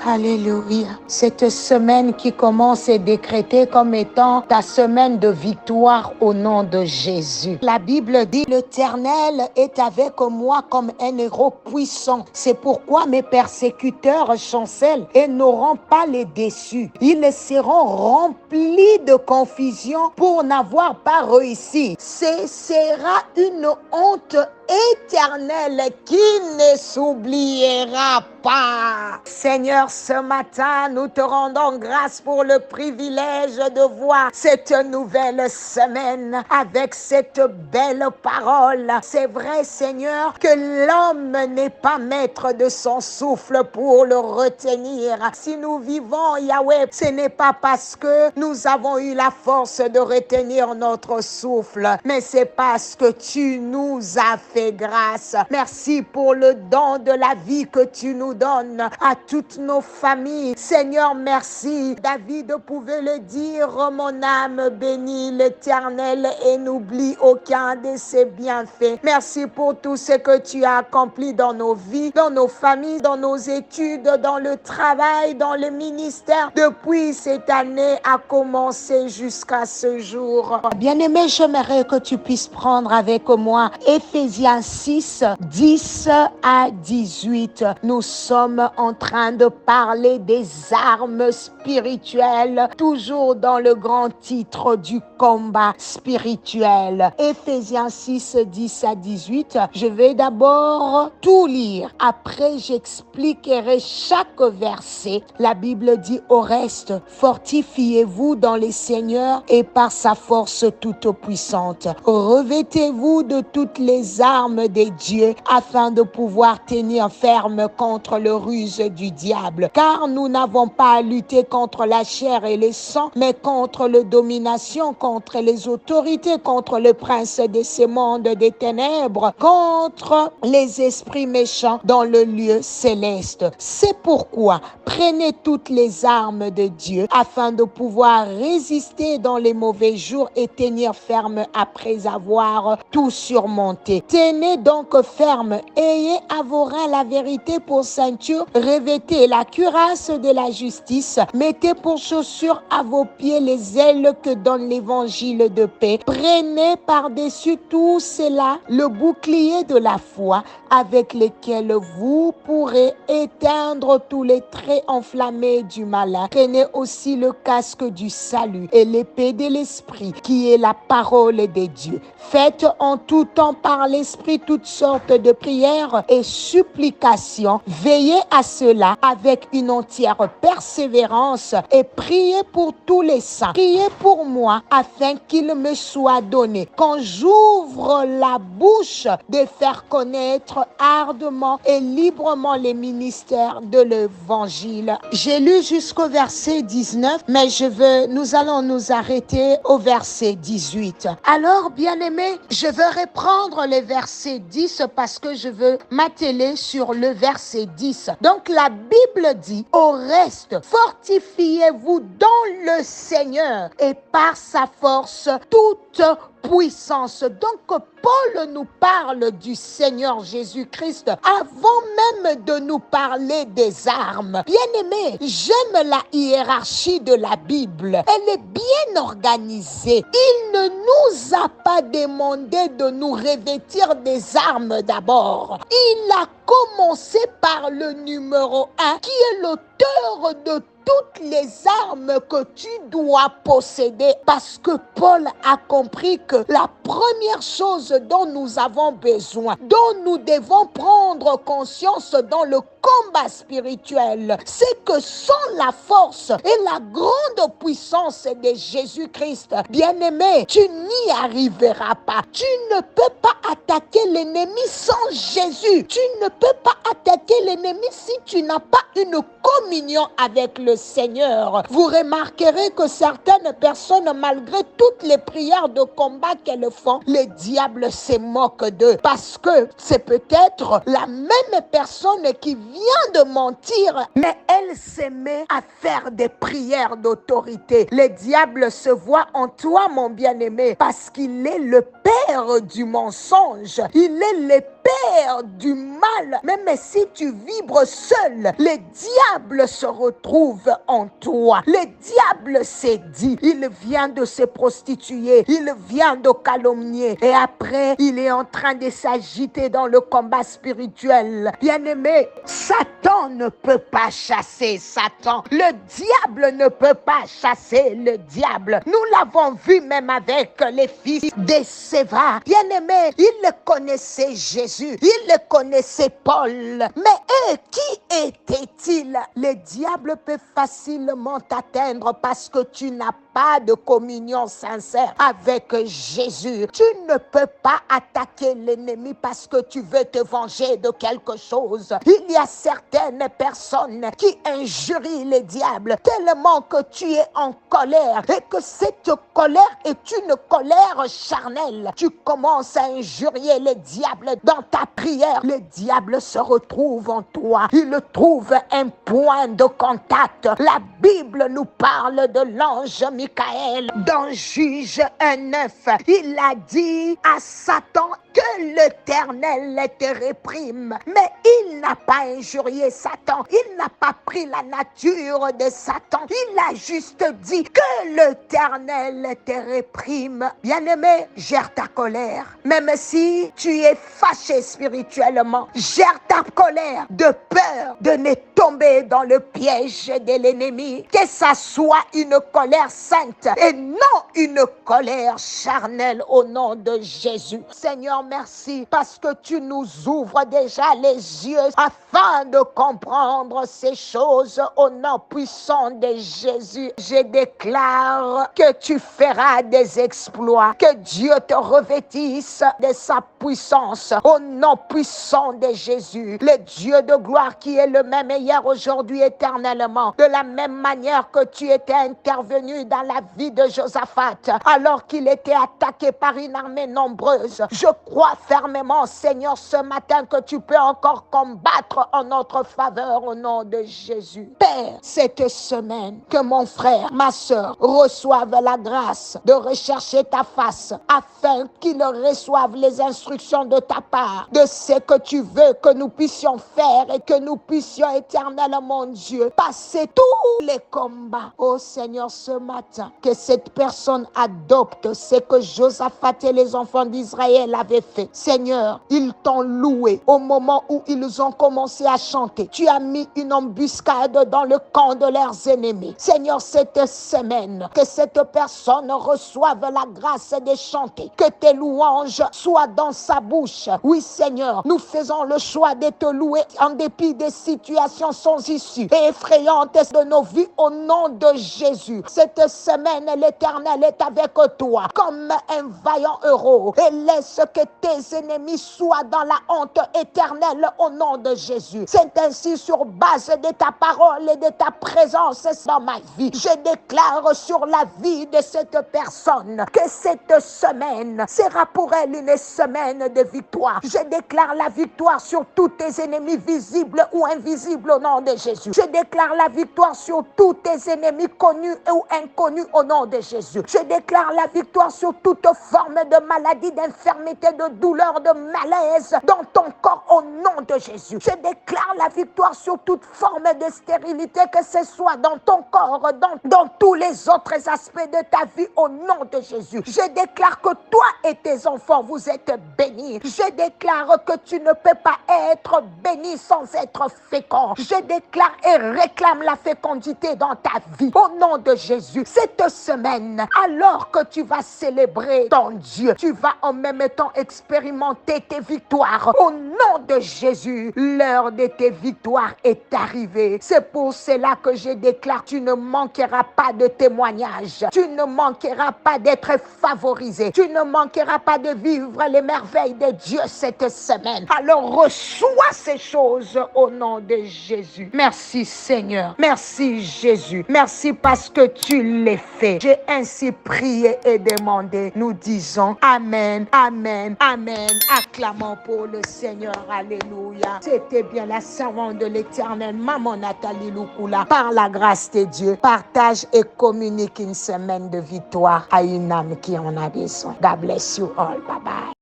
Alléluia. Cette semaine qui commence est décrétée comme étant ta semaine de victoire au nom de Jésus. La Bible dit, l'Éternel est avec moi comme un héros puissant. C'est pourquoi mes persécuteurs chancellent et n'auront pas les déçus. Ils seront remplis de confusion pour n'avoir pas réussi. Ce sera une honte éternelle qui ne s'oubliera pas. Seigneur, ce matin, nous te rendons grâce pour le privilège de voir cette nouvelle semaine avec cette belle parole. C'est vrai, Seigneur, que l'homme n'est pas maître de son souffle pour le retenir. Si nous vivons, Yahweh, ce n'est pas parce que nous avons eu la force de retenir notre souffle, mais c'est parce que tu nous as fait grâce. Merci pour le don de la vie que tu nous donnes à toutes nos familles. Seigneur, merci. David pouvait le dire, mon âme bénit l'Éternel et n'oublie aucun de ses bienfaits. Merci pour tout ce que tu as accompli dans nos vies, dans nos familles, dans nos études, dans le travail, dans le ministère, depuis cette année a commencé jusqu'à ce jour. Bien-aimé, j'aimerais que tu puisses prendre avec moi Éphésiens 6, 10 à 18. Nous sommes en train de parler des armes spirituelles, toujours dans le grand titre du combat spirituel. Éphésiens 6, 10 à 18. Je vais d'abord tout lire. Après, j'expliquerai chaque verset. La Bible dit au reste, fortifiez-vous dans les seigneurs et par sa force toute puissante. Revêtez-vous de toutes les armes des dieux afin de pouvoir tenir ferme contre le ruse du diable. Car nous n'avons pas à lutter contre la chair et le sang, mais contre les dominations, contre les autorités, contre le prince de ce monde des ténèbres, contre les esprits méchants dans le lieu céleste. C'est pourquoi prenez toutes les armes de Dieu afin de pouvoir résister dans les mauvais jours et tenir ferme après avoir tout surmonté. Tenez donc ferme, ayez à vos reins la vérité pour ceinture, revêtez la cuirasse de la justice, mettez pour chaussures à vos pieds les ailes que donne l'évangile de paix. Prenez par-dessus tout cela le bouclier de la foi avec lequel vous pourrez éteindre tous les traits enflammés du malin. Prenez aussi le casque du salut et l'épée de l'esprit qui est la parole de Dieu. Faites en tout temps par l'esprit toutes sortes de prières et supplications. Veillez à cela avec une entière persévérance et priez pour tous les saints. Priez pour moi afin qu'il me soit donné, quand j'ouvre la bouche, de faire connaître ardemment et librement les ministères de l'évangile. J'ai lu jusqu'au verset 19, mais nous allons nous arrêter au verset 18. Alors, bien-aimés, je veux reprendre le verset 10 parce que je veux m'atteler sur le verset 10. Donc, la Bible dit, au reste, fortifiez-vous dans le Seigneur et par sa force toute puissance. Donc, Paul nous parle du Seigneur Jésus-Christ avant même de nous parler des armes. Bien-aimés, j'aime la hiérarchie de la Bible. Elle est bien organisée. Il ne nous a pas demandé de nous revêtir des armes d'abord. Il a commencé par le numéro 1, qui est l'auteur de toutes les armes que tu dois posséder, parce que Paul a compris que la première chose dont nous avons besoin, dont nous devons prendre conscience dans le combat spirituel, c'est que sans la force et la grande puissance de Jésus-Christ, bien-aimé, tu n'y arriveras pas. Tu ne peux pas attaquer l'ennemi sans Jésus. Tu ne peux pas attaquer l'ennemi si tu n'as pas une communion avec le Seigneur. Vous remarquerez que certaines personnes, malgré toutes les prières de combat qu'elles font, le diable se moque d'eux, parce que c'est peut-être la même personne qui vient de mentir, mais elle se met à faire des prières d'autorité. Le diable se voit en toi, mon bien-aimé, parce qu'il est le père du mensonge. Il est le peur du mal, même si tu vibres seul, le diable se retrouve en toi. Le diable s'est dit, il vient de se prostituer, il vient de calomnier, et après, il est en train de s'agiter dans le combat spirituel. Bien-aimé, Satan ne peut pas chasser Satan. Le diable ne peut pas chasser le diable. Nous l'avons vu même avec les fils de Séva. Bien-aimé, ils connaissaient Jésus, ils connaissaient Paul. Mais eux, qui étaient-ils? Le diable peut facilement t'atteindre parce que tu n'as pas de communion sincère avec Jésus. Tu ne peux pas attaquer l'ennemi parce que tu veux te venger de quelque chose. Il y a certaines personnes qui injurient le diable tellement que tu es en colère et que cette colère est une colère charnelle. Tu commences à injurier le diable dans ta prière. Le diable se retrouve en toi. Il trouve un point de contact. La Bible nous parle de l'ange Michael dans Juge 1:9. Il a dit à Satan que l'Éternel te réprime. Mais il n'a pas injurié Satan. Il n'a pas pris la nature de Satan. Il a juste dit que l'Éternel te réprime. Bien-aimé, gère ta colère. Même si tu es fâché spirituellement, gère ta colère de peur de ne tomber dans le piège de l'ennemi. Que ça soit une colère sainte et non une colère charnelle au nom de Jésus. Seigneur, merci parce que tu nous ouvres déjà les yeux afin de comprendre ces choses au nom puissant de Jésus. Je déclare que tu feras des exploits, que Dieu te revêtisse de sa puissance au nom puissant de Jésus. Le Dieu de gloire qui est le même hier, aujourd'hui, éternellement. De la même manière que tu étais intervenu dans la vie de Josaphat alors qu'il était attaqué par une armée nombreuse. Je crois fermement, Seigneur, ce matin que tu peux encore combattre en notre faveur au nom de Jésus. Père, cette semaine, que mon frère, ma soeur reçoivent la grâce de rechercher ta face afin qu'ils reçoivent les instructions de ta part, de ce que tu veux que nous puissions faire et que nous puissions éternellement, Dieu, passer tous les combats. Oh Seigneur, ce matin, que cette personne adopte ce que Josaphat et les enfants d'Israël avaient fait. Seigneur, ils t'ont loué au moment où ils ont commencé à chanter. Tu as mis une embuscade dans le camp de leurs ennemis. Seigneur, cette semaine, que cette personne reçoive la grâce de chanter, que tes louanges soient dans sa bouche. Oui, Seigneur, nous faisons le choix de te louer en dépit des situations sans issue et effrayantes de nos vies au nom de Jésus. Cette semaine, l'Éternel est avec toi comme un vaillant héros et laisse que tes ennemis soient dans la honte éternelle au nom de Jésus. C'est ainsi sur base de ta parole et de ta présence dans ma vie. Je déclare sur la vie de cette personne que cette semaine sera pour elle une semaine de victoire. Je déclare la victoire sur tous tes ennemis visibles ou invisibles au nom de Jésus. Je déclare la victoire sur tous tes ennemis connus ou inconnus au nom de Jésus. Je déclare la victoire sur toute forme de maladie, d'infirmité, de douleur, de malaise dans ton corps au nom de Jésus. Je déclare la victoire sur toute forme de stérilité, que ce soit dans ton corps, dans tous les autres aspects de ta vie au nom de Jésus. Je déclare que toi et tes enfants, vous êtes bénis. Je déclare que tu ne peux pas être béni sans être fécond. Je déclare et réclame la fécondité dans ta vie au nom de Jésus. Cette semaine, alors que tu vas célébrer ton Dieu, tu vas en même temps expérimenter tes victoires. Au nom de Jésus, l'heure de tes victoires est arrivée. C'est pour cela que je déclare, tu ne manqueras pas de témoignages. Tu ne manqueras pas d'être favorisé. Tu ne manqueras pas de vivre les merveilles de Dieu cette semaine. Alors reçois ces choses au nom de Jésus. Merci Seigneur. Merci Jésus. Merci parce que tu l'as fait. J'ai ainsi prié et demandé. Nous disons Amen, Amen, Amen. Acclamons pour le Seigneur. Alléluia. C'était bien la servante de l'Éternel, Maman Nathalie Lukula. Par la grâce de Dieu, partage et communique une semaine de victoire à une âme qui en a besoin. God bless you all. Bye bye.